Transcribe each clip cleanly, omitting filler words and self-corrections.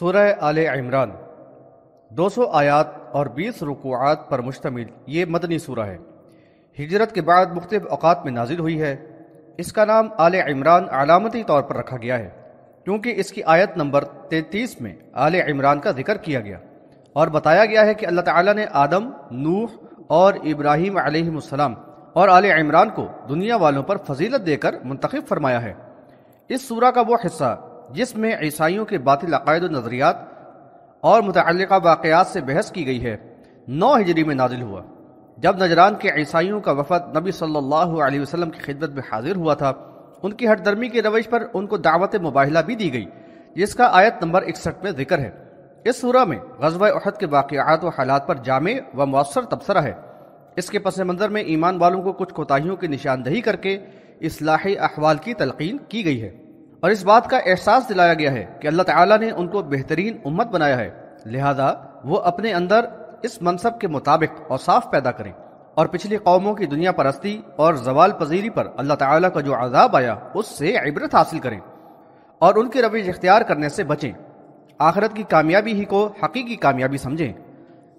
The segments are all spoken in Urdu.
سورہ آل عمران 200 آیات اور 20 رکوعات پر مشتمل یہ مدنی سورہ ہے۔ ہجرت کے بعد مختلف اوقات میں نازل ہوئی ہے۔ اس کا نام آل عمران علامتی طور پر رکھا گیا ہے کیونکہ اس کی آیت نمبر 33 میں آل عمران کا ذکر کیا گیا اور بتایا گیا ہے کہ اللہ تعالیٰ نے آدم، نوح اور ابراہیم علیہ السلام اور آل عمران کو دنیا والوں پر فضیلت دے کر منتخب فرمایا ہے۔ اس سورہ کا وہ حصہ جس میں عیسائیوں کے باطل عقائد و نظریات اور متعلقہ واقعات سے بحث کی گئی ہے 9 ہجری میں نازل ہوا، جب نجران کے عیسائیوں کا وفد نبی صلی اللہ علیہ وسلم کی خدمت میں حاضر ہوا تھا۔ ان کی ہٹ درمی کی روش پر ان کو دعوت مباہلہ بھی دی گئی، جس کا آیت نمبر 61 میں ذکر ہے۔ اس سورہ میں غزوہ احد کے واقعات و حالات پر جامع و مؤثر تبصرہ ہے۔ اس کے پس منظر میں ایمان والوں کو کچھ کوتاہیوں کی نشاندہی کر کے اصلاحی احوال کی تلقین کی گئی ہے اور اس بات کا احساس دلایا گیا ہے کہ اللہ تعالیٰ نے ان کو بہترین امت بنایا ہے، لہذا وہ اپنے اندر اس منصب کے مطابق اوصاف پیدا کریں اور پچھلی قوموں کی دنیا پرستی اور زوال پذیری پر اللہ تعالیٰ کا جو عذاب آیا اس سے عبرت حاصل کریں اور ان کی روش اختیار کرنے سے بچیں۔ آخرت کی کامیابی ہی کو حقیقی کامیابی سمجھیں۔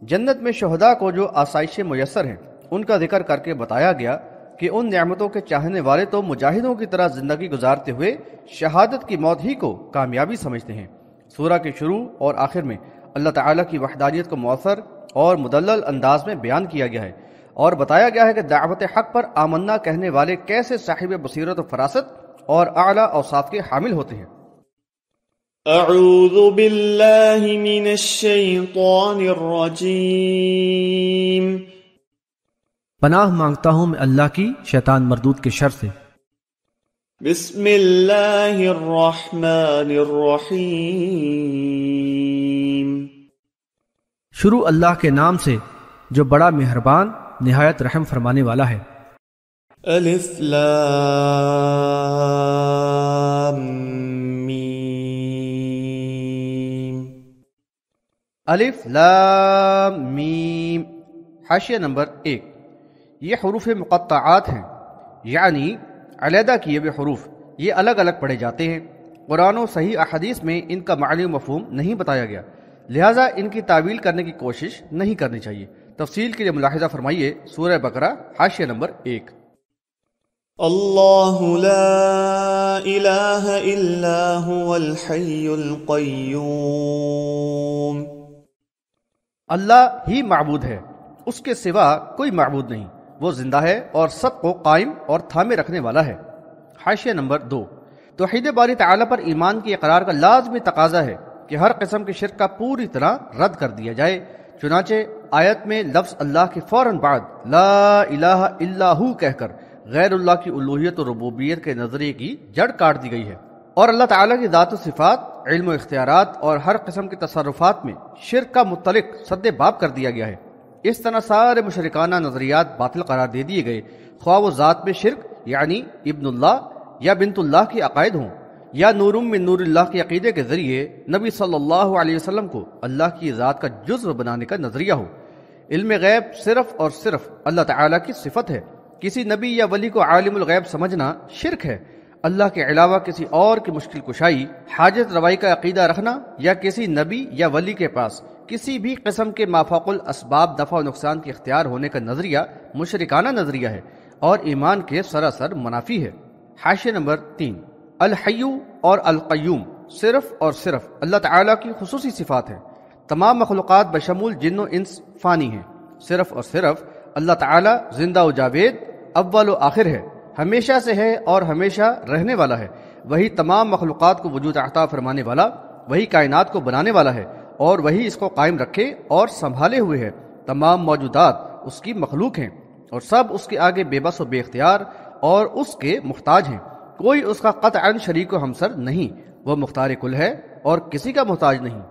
جنت میں شہداء کو جو آسائشیں میسر ہیں ان کا ذکر کر کے بتایا گیا کہ ان نعمتوں کے چاہنے والے تو مجاہدوں کی طرح زندگی گزارتے ہوئے شہادت کی موت ہی کو کامیابی سمجھتے ہیں۔ سورہ کے شروع اور آخر میں اللہ تعالیٰ کی وحدانیت کو مؤثر اور مدلل انداز میں بیان کیا گیا ہے اور بتایا گیا ہے کہ دعوت حق پر آمنا کہنے والے کیسے صاحب بصیرت و فراست اور اعلیٰ اوصاف کے حامل ہوتے ہیں۔ اعوذ باللہ من الشیطان الرجیم، پناہ مانگتا ہوں میں اللہ کی شیطان مردود کے شر سے۔ بسم اللہ الرحمن الرحیم، شروع اللہ کے نام سے جو بڑا مہربان نہایت رحم فرمانے والا ہے۔ الف لام میم، الف لام میم، حاشیہ نمبر 1۔ یہ حروف مقطعات ہیں، یعنی علیحدہ کیے ہوئے حروف، یہ الگ الگ پڑھے جاتے ہیں۔ قرآن و صحیح احادیث میں ان کا معنی و مفہوم نہیں بتایا گیا، لہٰذا ان کی تعویل کرنے کی کوشش نہیں کرنی چاہیے۔ تفصیل کے لیے ملاحظہ فرمائیے سورہ بقرہ حاشیہ نمبر 1۔ اللہ لا الہ الا هو الحی القیوم، اللہ ہی معبود ہے، اس کے سوا کوئی معبود نہیں، وہ زندہ ہے اور سب کو قائم اور تھامے رکھنے والا ہے۔ حاشیہ نمبر 2۔ توحید باری تعالیٰ پر ایمان کی اقرار کا لازمی تقاضا ہے کہ ہر قسم کے شرک کا پوری طرح رد کر دیا جائے، چنانچہ آیت میں لفظ اللہ کے فوراً بعد لا الہ الا ہو کہہ کر غیر اللہ کی الوہیت و ربوبیت کے نظریے کی جڑ کاٹ دی گئی ہے اور اللہ تعالیٰ کی ذات و صفات، علم و اختیارات اور ہر قسم کے تصرفات میں شرک کا متعلق سد باب کر دیا گیا ہے۔ اس طرح سارے مشرکانہ نظریات باطل قرار دے دیے گئے، خواہ وہ ذات میں شرک یعنی ابن اللہ یا بنت اللہ کی عقائد ہوں، یا نورم من نور اللہ کے عقیدے کے ذریعے نبی صلی اللہ علیہ وسلم کو اللہ کی ذات کا جزو بنانے کا نظریہ ہو۔ علم غیب صرف اور صرف اللہ تعالیٰ کی صفت ہے، کسی نبی یا ولی کو عالم الغیب سمجھنا شرک ہے۔ اللہ کے علاوہ کسی اور کی مشکل کشائی، حاجت روائی کا عقیدہ رکھنا یا کسی نبی یا ولی کے پاس کسی بھی قسم کے مافوق الاسباب دفع و نقصان کے اختیار ہونے کا نظریہ مشرکانہ نظریہ ہے اور ایمان کے سراسر منافی ہے۔ حاشیہ نمبر 3۔ الحی اور القیوم صرف اور صرف اللہ تعالیٰ کی خصوصی صفات ہیں۔ تمام مخلوقات بشمول جن و انس فانی ہیں، صرف اور صرف اللہ تعالیٰ زندہ و جاوید، اول و آخر ہے، ہمیشہ سے ہے اور ہمیشہ رہنے والا ہے۔ وہی تمام مخلوقات کو وجود عطا فرمانے والا، وہی کائنات کو بنانے والا ہے اور وہی اس کو قائم رکھے اور سنبھالے ہوئے ہے۔ تمام موجودات اس کی مخلوق ہیں اور سب اس کے آگے بے بس و بے اختیار اور اس کے محتاج ہیں۔ کوئی اس کا قطعاً شریک و ہمسر نہیں، وہ مختار کل ہے اور کسی کا محتاج نہیں۔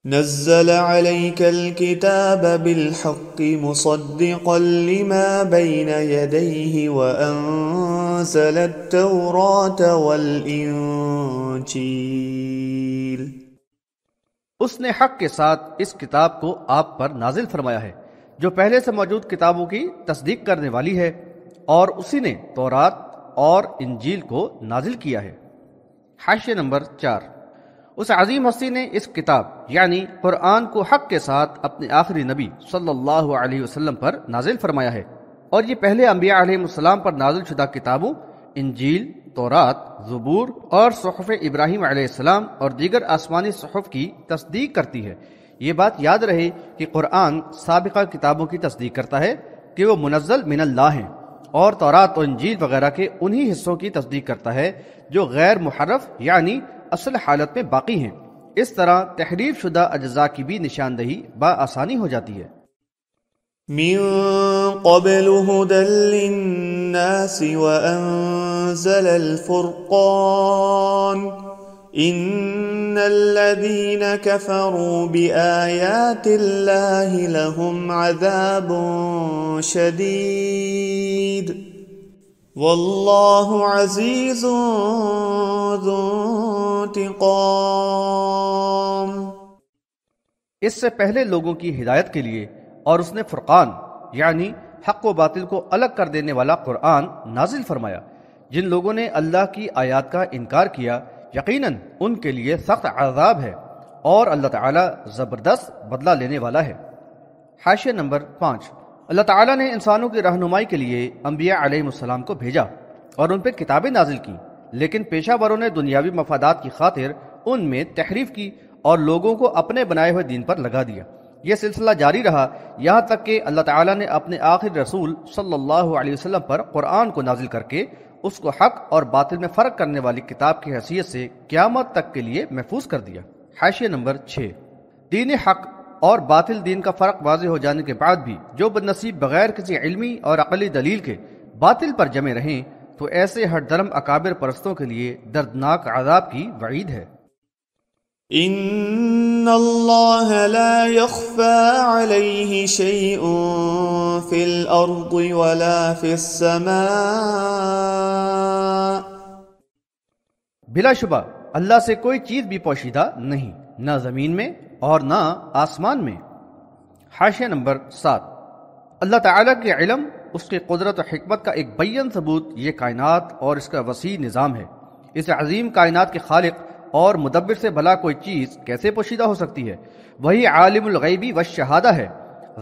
نزل عليك الكتاب بالحق مصدقا لما بين يديه وأنزل التوراة والإنجيل، اس نے حق کے ساتھ اس کتاب کو آپ پر نازل فرمایا ہے جو پہلے سے موجود کتابوں کی تصدیق کرنے والی ہے، اور اسی نے تورات اور انجیل کو نازل کیا ہے۔ حاشیہ نمبر 4۔ اس عظیم ہستی نے اس کتاب یعنی قرآن کو حق کے ساتھ اپنے آخری نبی صلی اللہ علیہ وسلم پر نازل فرمایا ہے، اور یہ پہلے انبیاء علیہ السلام پر نازل شدہ کتابوں انجیل، تورات، زبور اور صحف ابراہیم علیہ السلام اور دیگر آسمانی صحف کی تصدیق کرتی ہے۔ یہ بات یاد رہے کہ قرآن سابقہ کتابوں کی تصدیق کرتا ہے کہ وہ منزل من اللہ ہیں، اور تورات و انجیل وغیرہ کے انہی حصوں کی تصدیق کرتا ہے جو غیر محرف یعنی اصل حالت میں باقی ہیں۔ اس طرح تحریف شدہ اجزاء کی بھی نشاندہی بآسانی ہو جاتی ہے۔ من قبل هدى للناس وأنزل الفرقان إن الذين كفروا بآيات الله لهم عذاب شديد والله عزيز ذو انتقام۔ اس سے پہلے لوگوں کی ہدایت کے لیے اور اس نے فرقان یعنی حق و باطل کو الگ کر دینے والا قرآن نازل فرمایا۔ جن لوگوں نے اللہ کی آیات کا انکار کیا یقیناً ان کے لیے سخت عذاب ہے، اور اللہ تعالی زبردست بدلہ لینے والا ہے۔ حاشیہ نمبر 5۔ اللہ تعالی نے انسانوں کی رہنمائی کے لیے انبیاء علیہ السلام کو بھیجا اور ان پہ کتابیں نازل کی، لیکن پیشہ وروں نے دنیاوی مفادات کی خاطر ان میں تحریف کی اور لوگوں کو اپنے بنائے ہوئے دین پر لگا دیا۔ یہ سلسلہ جاری رہا یہاں تک کہ اللہ تعالیٰ نے اپنے آخر رسول صلی اللہ علیہ وسلم پر قرآن کو نازل کر کے اس کو حق اور باطل میں فرق کرنے والی کتاب کی حیثیت سے قیامت تک کے لیے محفوظ کر دیا۔ حاشیہ نمبر 6۔ دین حق اور باطل دین کا فرق واضح ہو جانے کے بعد بھی جو بدنصیب بغیر کسی علمی اور عقلی دلیل کے باطل پر جمے رہیں تو ایسے ہر درم اکابر پرستوں کے لیے دردناک عذاب کی وعید ہے۔ ان اللہ لا يخفى عليه شيء في الارض ولا في السماء۔ بلا شبہ اللہ سے کوئی چیز بھی پوشیدہ نہیں، نہ زمین میں اور نہ آسمان میں۔ حاشیہ نمبر 7۔ اللہ تعالیٰ کے علم، اس کی قدرت و حکمت کا ایک بیان ثبوت یہ کائنات اور اس کا وسیع نظام ہے۔ اس عظیم کائنات کے خالق اور مدبر سے بھلا کوئی چیز کیسے پوشیدہ ہو سکتی ہے؟ وہی عالم الغیبی والشہادہ ہے،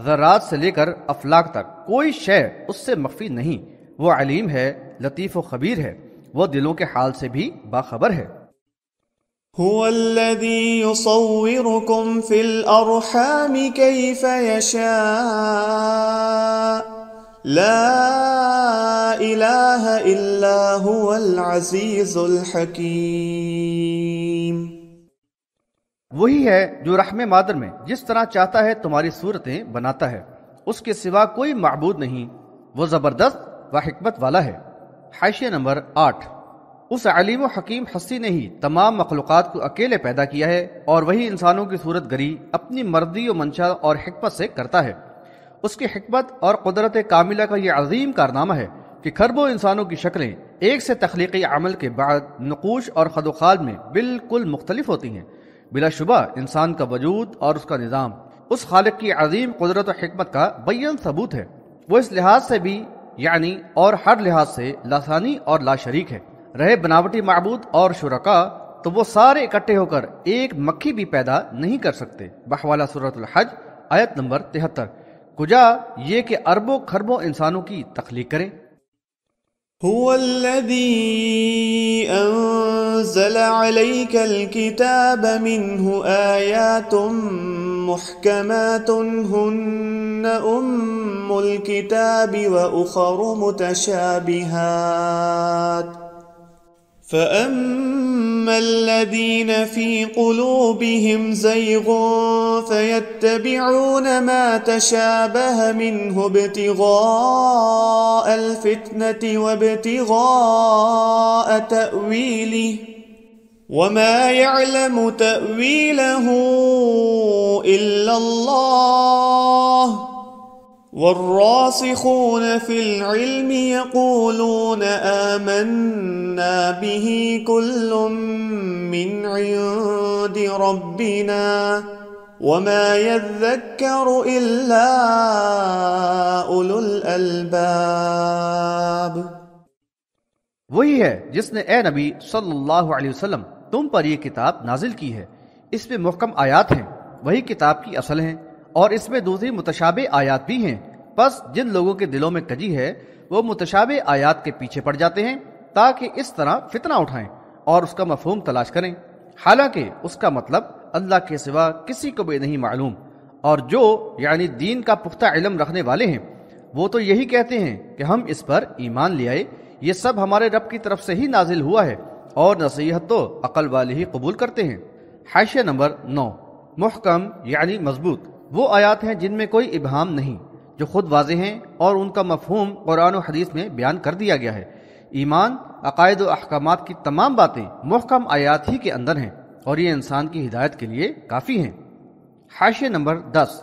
ذرات سے لے کر افلاک تک کوئی شے اس سے مخفی نہیں۔ وہ علیم ہے، لطیف و خبیر ہے، وہ دلوں کے حال سے بھی باخبر ہے۔ هو الذي يصوركم في الأرحام كيف يشاء لا إله إلا هو العزيز الحكيم۔ وہی ہے جو رحم مادر میں جس طرح چاہتا ہے تمہاری صورتیں بناتا ہے، اس کے سوا کوئی معبود نہیں، وہ زبردست و حکمت والا ہے۔ حاشیہ نمبر 8۔ اس علیم و حکیم ہستی نے ہی تمام مخلوقات کو اکیلے پیدا کیا ہے، اور وہی انسانوں کی صورت گری اپنی مرضی و منشا اور حکمت سے کرتا ہے۔ اس کی حکمت اور قدرت کاملہ کا یہ عظیم کارنامہ ہے کہ کھربوں انسانوں کی شکلیں ایک سے تخلیقی عمل کے بعد نقوش اور خد و خال میں بالکل مختلف ہوتی ہیں۔ بلا شبہ انسان کا وجود اور اس کا نظام اس خالق کی عظیم قدرت و حکمت کا بیان ثبوت ہے۔ وہ اس لحاظ سے بھی یعنی اور ہر لحاظ سے لاسانی اور لا شریک ہے۔ رہے بناوٹی معبود اور شرکا تو وہ سارے اکٹھے ہو کر ایک مکھی بھی پیدا نہیں کر سکتے۔ بحوالہ سورۃ الحج آیت نمبر 73۔ کجا یہ کہ اربوں کھربوں انسانوں کی تخلیق کریں۔ هو الذي أنزل عليك الكتاب منه آيات محكمات هن أم الكتاب وأخر متشابهات فأما الذين في قلوبهم زيغ فيتبعون ما تشابه منه ابتغاء الفتنة وابتغاء تأويله وما يعلم تأويله إلا الله والراسخون في العلم يقولون آمنا به كل من عند ربنا وما يذكر إلا أولو الألباب۔ وہی ہے جس نے اے نبی صلی اللہ علیہ وسلم تم پر یہ کتاب نازل کی ہے، اس میں محکم آیات ہیں، وہی کتاب کی اصل ہیں، اور اس میں دوسری متشابہ آیات بھی ہیں۔ پس جن لوگوں کے دلوں میں کجی ہے وہ متشابہ آیات کے پیچھے پڑ جاتے ہیں تاکہ اس طرح فتنہ اٹھائیں اور اس کا مفہوم تلاش کریں، حالانکہ اس کا مطلب اللہ کے سوا کسی کو بھی نہیں معلوم۔ اور جو یعنی دین کا پختہ علم رکھنے والے ہیں وہ تو یہی کہتے ہیں کہ ہم اس پر ایمان لے آئے، یہ سب ہمارے رب کی طرف سے ہی نازل ہوا ہے، اور نصیحت تو عقل والے ہی قبول کرتے ہیں۔ حاشیہ نمبر 9، محکم یعنی مضبوط وہ آیات ہیں جن میں کوئی ابہام نہیں، جو خود واضح ہیں اور ان کا مفہوم قرآن و حدیث میں بیان کر دیا گیا ہے۔ ایمان، عقائد و احکامات کی تمام باتیں محکم آیات ہی کے اندر ہیں، اور یہ انسان کی ہدایت کے لیے کافی ہیں۔ حاشیہ نمبر 10،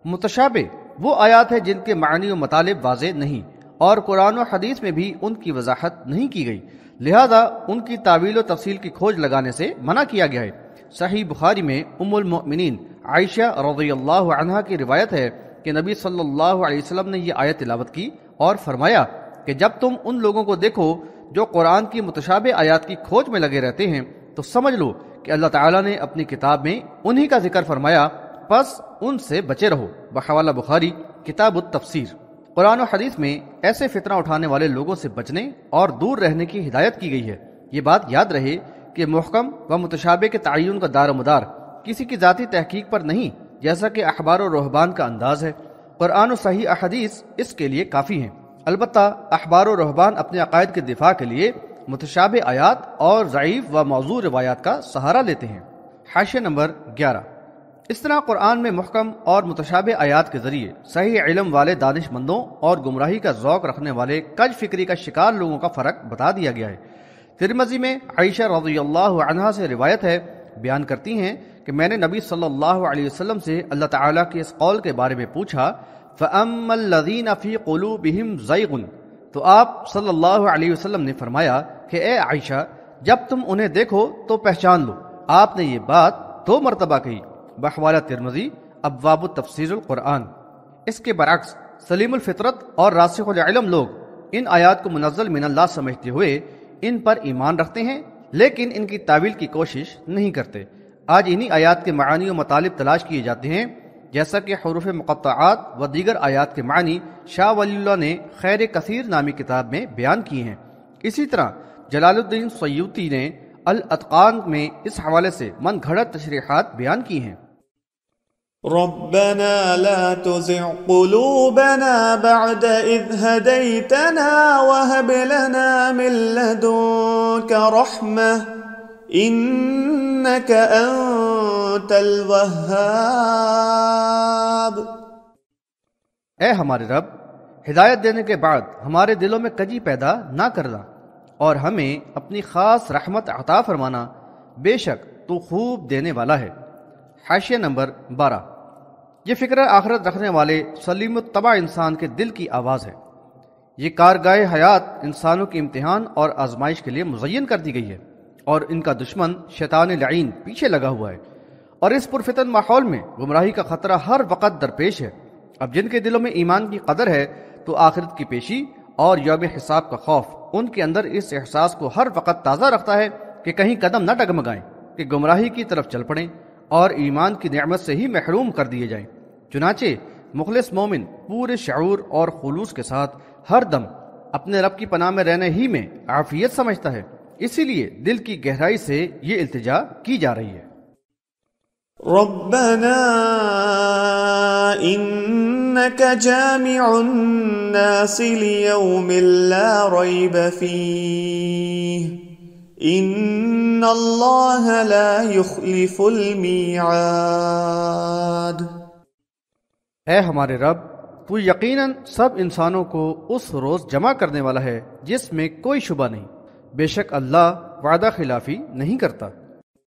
متشابہ وہ آیات ہیں جن کے معنی و مطالب واضح نہیں اور قرآن و حدیث میں بھی ان کی وضاحت نہیں کی گئی، لہذا ان کی تعویل و تفصیل کی کھوج لگانے سے منع کیا گیا ہے۔ صحیح بخاری میں ام المؤمنین عائشہ رضی اللہ عنہا کی روایت ہے کہ نبی صلی اللہ علیہ وسلم نے یہ آیت تلاوت کی اور فرمایا کہ جب تم ان لوگوں کو دیکھو جو قرآن کی متشابہ آیات کی کھوج میں لگے رہتے ہیں تو سمجھ لو کہ اللہ تعالیٰ نے اپنی کتاب میں انہی کا ذکر فرمایا، پس ان سے بچے رہو۔ بحوالہ بخاری کتاب التفسیر۔ قرآن و حدیث میں ایسے فتنہ اٹھانے والے لوگوں سے بچنے اور دور رہنے کی ہدایت کی گئی ہے۔ یہ بات یاد رہے کہ محکم و متشابہ کے تعین کا دار و مدار کسی کی ذاتی تحقیق پر نہیں، جیسا کہ احبار و رہبان کا انداز ہے۔ قرآن و صحیح احادیث اس کے لیے کافی ہیں، البتہ احبار و رہبان اپنے عقائد کے دفاع کے لیے متشابہ آیات اور ضعیف و موضوع روایات کا سہارا لیتے ہیں۔ حاشیہ نمبر 11، اس طرح قرآن میں محکم اور متشابہ آیات کے ذریعے صحیح علم والے دانش مندوں اور گمراہی کا ذوق رکھنے والے کج فکری کا شکار لوگوں کا فرق بتا دیا گیا ہے۔ ترمذی میں عائشہ رضی اللہ عنہا سے روایت ہے، بیان کرتی ہیں کہ میں نے نبی صلی اللہ علیہ وسلم سے اللہ تعالیٰ کے اس قول کے بارے میں پوچھا، فَأَمَّا الَّذِينَ فِي قُلُوبِهِمْ زَيْغٌ، تو آپ صلی اللہ علیہ وسلم نے فرمایا کہ اے عائشہ جب تم انہیں دیکھو تو پہچان لو۔ آپ نے یہ بات 2 مرتبہ کہی۔ بحوالہ ترمذی ابواب تفسیر القرآن۔ اس کے برعکس سلیم الفطرت اور راسخ العلم لوگ ان آیات کو منزل من اللہ سمجھتے ہوئے ان پر ایمان رکھتے ہیں، لیکن ان کی تعویل کی کوشش نہیں کرتے۔ آج انہی آیات کے معانی و مطالب تلاش کیے جاتے ہیں، جیسا کہ حروف مقطعات و دیگر آیات کے معنی شاہ ولی اللہ نے خیر کثیر نامی کتاب میں بیان کیے ہیں۔ اسی طرح جلال الدین سیوطی نے الاتقان میں اس حوالے سے من گھڑت تشریحات بیان کی ہیں۔ ربنا لا تزغ قلوبنا بعد إذ هديتنا وهب لنا من لدنك رحمة إنك أنت الوهاب۔ اے ہمارے رب، ہدایت دینے کے بعد ہمارے دلوں میں کجی پیدا نہ کرنا اور ہمیں اپنی خاص رحمت عطا فرمانا، بے شک تو خوب دینے والا ہے۔ حاشیہ نمبر 12، یہ فکر آخرت رکھنے والے سلیم الطبع انسان کے دل کی آواز ہے۔ یہ کارگاہ حیات انسانوں کے امتحان اور آزمائش کے لیے مزین کر دی گئی ہے، اور ان کا دشمن شیطان لعین پیچھے لگا ہوا ہے، اور اس پرفتن ماحول میں گمراہی کا خطرہ ہر وقت درپیش ہے۔ اب جن کے دلوں میں ایمان کی قدر ہے تو آخرت کی پیشی اور یوم حساب کا خوف ان کے اندر اس احساس کو ہر وقت تازہ رکھتا ہے کہ کہیں قدم نہ ڈگمگائیں کہ گمراہی کی طرف چل پڑیں اور ایمان کی نعمت سے ہی محروم کر دیے جائیں۔ چنانچہ مخلص مومن پورے شعور اور خلوص کے ساتھ ہر دم اپنے رب کی پناہ میں رہنے ہی میں عافیت سمجھتا ہے، اسی لیے دل کی گہرائی سے یہ التجا کی جا رہی ہے۔ ربنا انك جامع الناس ليوم لا ريب فيه ان الله لا يخلف الميعاد۔ اے ہمارے رب، تو یقیناً سب انسانوں کو اس روز جمع کرنے والا ہے جس میں کوئی شبہ نہیں، بے شک اللہ وعدہ خلافی نہیں کرتا۔